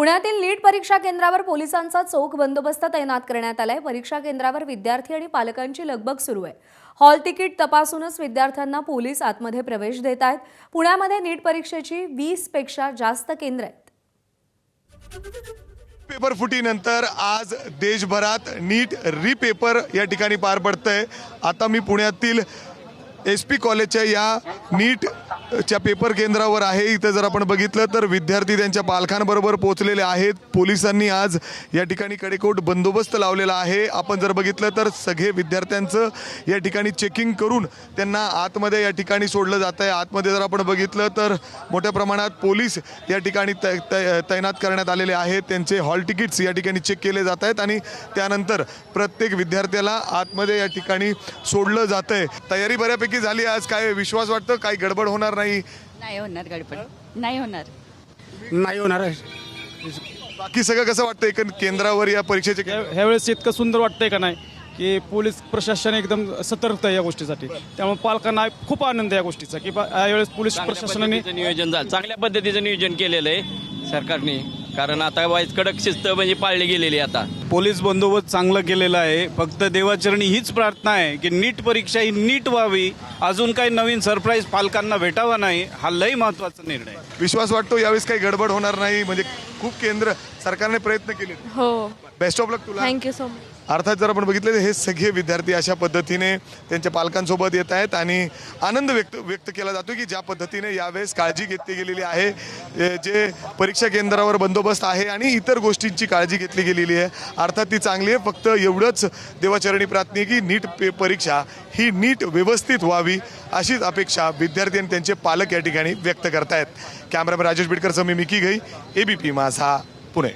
पुण्यातील नीट परीक्षा केंद्रावर पोलिसांचा चोख बंदोबस्त तैनात करण्यात आलाय। परीक्षा केंद्रावर विद्यार्थी आणि पालकांची लगबग सुरू आहे। हॉल तिकीट तपासूनच विद्यार्थ्यांना पोलीस आतमध्ये प्रवेश देत आहेत। पुण्यामध्ये नीट परीक्षेची 20 पेक्षा जास्त केंद्र आहेत। पेपर फुटीनंतर आज देशभरात नीट रिपेपर या ठिकाणी पार पडतंय। आता मी पुण्यातील SP कॉलेजच्या या नीटच्या पेपर केंद्रावर आहे। इथे जर आपण बघितलं तर विद्यार्थी त्यांच्या पालकांबरोबर पोहोचलेले आहेत। पोलिसांनी आज या ठिकाणी कडेकोट बंदोबस्त लावलेला आहे। आपण जर बघितलं तर सगळे विद्यार्थ्यांचं या ठिकाणी चेकिंग करून त्यांना आतमध्ये या ठिकाणी सोडलं जात आहे। आतमध्ये जर आपण बघितलं तर मोठ्या प्रमाणात पोलीस या ठिकाणी तैनात करण्यात आलेले आहेत। त्यांचे हॉल तिकीट्स या ठिकाणी चेक केले जात आहेत आणि त्यानंतर प्रत्येक विद्यार्थ्याला आतमध्ये या ठिकाणी सोडलं जात आहे। तयारी बऱ्यापैकी झाली। आज काय विश्वास वाटतं काही गडबड होणार नाही? नाही होणार गडबड, नाही होणार। बाकी सगळं कसं वाटतं एक केंद्रावर या परीक्षेचे? ह्यावेळेस इतकं सुंदर वाटतंय का नाही की पोलीस प्रशासन एकदम सतर्क आहे या गोष्टीसाठी। त्यामुळे पालकांना खूप आनंद आहे या गोष्टीचा की यावेळेस पोलीस प्रशासनाने नियोजन झालं, चांगल्या पद्धतीचं नियोजन केलेलं आहे सरकारने। कारण आता वाईज कडक शिस्त म्हणजे पाळली गेलेली आता। पोलीस बंदोबस्त चांगला केलेला आहे। फक्त देवाचरणी हीच प्रार्थना आहे की नीट परीक्षा ही नीट व्हावी, अजून काही नवीन सरप्राईज पालकांना भेटावा नाही, हा लई महत्त्वाचा निर्णय आहे। विश्वास वाटतो यावेळेस काही गडबड होणार नाही? म्हणजे खूप केंद्र सरकारने प्रयत्न केले। हो, बेस्ट ऑफ लक तुला। Thank you so much. अर्थात जर आपण बघितलं हे सगळे विद्यार्थी अशा पद्धतीने त्यांच्या पालकांसोबत येत आहेत आणि आनंद व्यक्त केला जातो की ज्या पद्धतीने यावेळेस काळजी घेतली गेलेली आहे। जे परीक्षा केंद्रावर बंदोबस्त आहे आणि इतर गोष्टींची काळजी घेतली गेलेली आहे, अर्थात ती चांगली आहे। फक्त एवढंच देवाचरणी प्रार्थना आहे की नीट परीक्षा ही नीट व्यवस्थित व्हावी अशीच अपेक्षा विद्यार्थी आणि त्यांचे पालक या ठिकाणी व्यक्त करतायत। कॅमेरामॅन राजेश बिडकर सह मी मिकी घई, ABP माझा, पुणे।